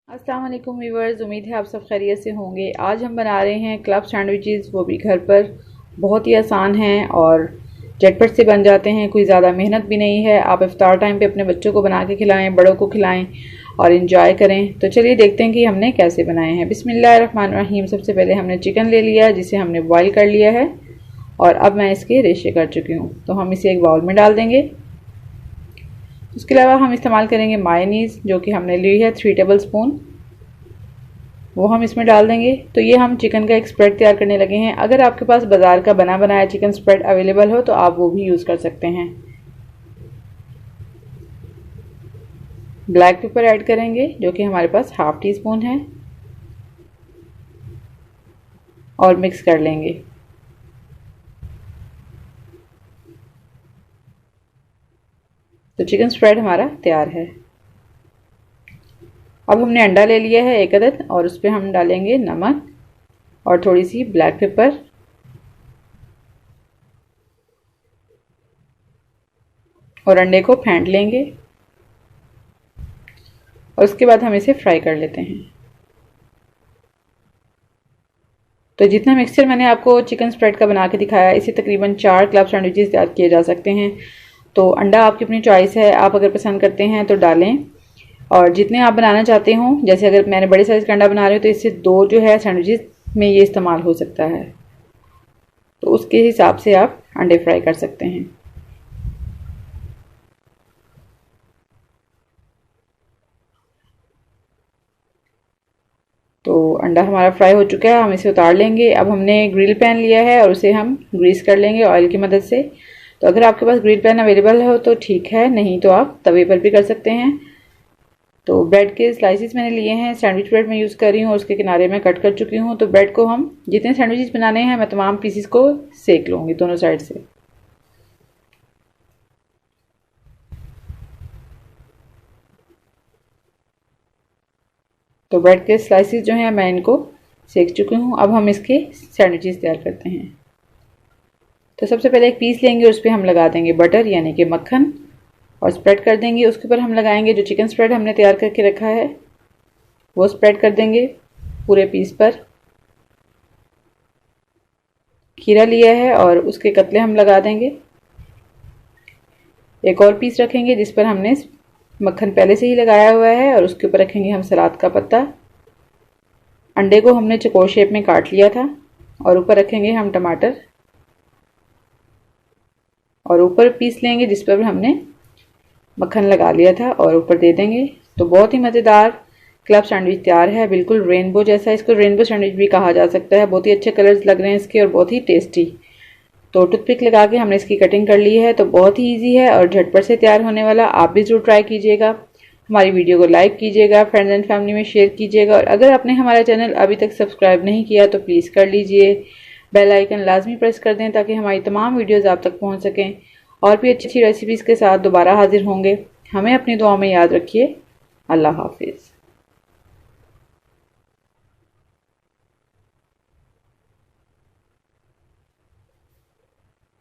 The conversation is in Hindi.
अस्सलाम वालेकुम व्यूअर्स, उम्मीद है आप सब खैरियत से होंगे। आज हम बना रहे हैं क्लब सैंडविचेस, वो भी घर पर। बहुत ही आसान हैं और झटपट से बन जाते हैं, कोई ज़्यादा मेहनत भी नहीं है। आप इफ्तार टाइम पे अपने बच्चों को बना के खिलाएं, बड़ों को खिलाएं और इन्जॉय करें। तो चलिए देखते हैं कि हमने कैसे बनाए हैं। बिस्मिल्लाहिर्रहमानिर्रहीम। सबसे पहले हमने चिकन ले लिया जिसे हमने बॉयल कर लिया है और अब मैं इसके रेशे कर चुकी हूँ। तो हम इसे एक बाउल में डाल देंगे। उसके अलावा हम इस्तेमाल करेंगे मायोनीज़, जो कि हमने ली है 3 टेबल स्पून, वो हम इसमें डाल देंगे। तो ये हम चिकन का एक स्प्रेड तैयार करने लगे हैं। अगर आपके पास बाज़ार का बना बनाया चिकन स्प्रेड अवेलेबल हो तो आप वो भी यूज़ कर सकते हैं। ब्लैक पेपर ऐड करेंगे जो कि हमारे पास ½ टी स्पून है और मिक्स कर लेंगे। तो चिकन स्प्रेड हमारा तैयार है। अब हमने अंडा ले लिया है 1 अदद और उस पर हम डालेंगे नमक और थोड़ी सी ब्लैक पेपर और अंडे को फेंट लेंगे और उसके बाद हम इसे फ्राई कर लेते हैं। तो जितना मिक्सचर मैंने आपको चिकन स्प्रेड का बना के दिखाया, इसे तकरीबन 4 क्लब सैंडविचेस तैयार किए जा सकते हैं। तो अंडा आपकी अपनी चॉइस है, आप अगर पसंद करते हैं तो डालें और जितने आप बनाना चाहते हो। जैसे अगर मैंने बड़े साइज़ का अंडा बना रही हूँ तो इससे 2 जो है सैंडविचेस में ये इस्तेमाल हो सकता है। तो उसके हिसाब से आप अंडे फ्राई कर सकते हैं। तो अंडा हमारा फ्राई हो चुका है, हम इसे उतार लेंगे। अब हमने ग्रिल पैन लिया है और उसे हम ग्रीस कर लेंगे ऑयल की मदद से। तो अगर आपके पास ग्रिल पैन अवेलेबल हो तो ठीक है, नहीं तो आप तवे पर भी कर सकते हैं। तो ब्रेड के स्लाइसिस मैंने लिए हैं, सैंडविच ब्रेड मैं यूज़ कर रही हूँ और उसके किनारे में कट कर चुकी हूँ। तो ब्रेड को हम जितने सैंडविचेस बनाने हैं मैं तमाम पीसीस को सेक लूँगी दोनों साइड से। तो ब्रेड के स्लाइसिस जो हैं मैं इनको सेक चुकी हूँ। अब हम इसके सैंडविचेस तैयार करते हैं। तो सबसे पहले एक पीस लेंगे, उस पर हम लगा देंगे बटर यानी कि मक्खन और स्प्रेड कर देंगे। उसके ऊपर हम लगाएंगे जो चिकन स्प्रेड हमने तैयार करके रखा है, वो स्प्रेड कर देंगे पूरे पीस पर। खीरा लिया है और उसके कतले हम लगा देंगे। एक और पीस रखेंगे जिस पर हमने मक्खन पहले से ही लगाया हुआ है और उसके ऊपर रखेंगे हम सलाद का पत्ता। अंडे को हमने चौकोर शेप में काट लिया था और ऊपर रखेंगे हम टमाटर और ऊपर पीस लेंगे जिस पर हमने मक्खन लगा लिया था और ऊपर दे देंगे। तो बहुत ही मज़ेदार क्लब सैंडविच तैयार है, बिल्कुल रेनबो जैसा। इसको रेनबो सैंडविच भी कहा जा सकता है। बहुत ही अच्छे कलर्स लग रहे हैं इसके और बहुत ही टेस्टी। तो टूथपिक लगा के हमने इसकी कटिंग कर ली है। तो बहुत ही इजी है और झटपट से तैयार होने वाला। आप भी ज़रूर ट्राई कीजिएगा। हमारी वीडियो को लाइक कीजिएगा, फ्रेंड्स एंड फैमिली में शेयर कीजिएगा और अगर आपने हमारा चैनल अभी तक सब्सक्राइब नहीं किया तो प्लीज़ कर लीजिए। बेल आइकन लाजमी प्रेस कर दें ताकि हमारी तमाम वीडियोज़ आप तक पहुँच सकें। और भी अच्छी अच्छी रेसिपीज़ के साथ दोबारा हाजिर होंगे। हमें अपनी दुआ में याद रखिए। अल्लाह हाफिज़।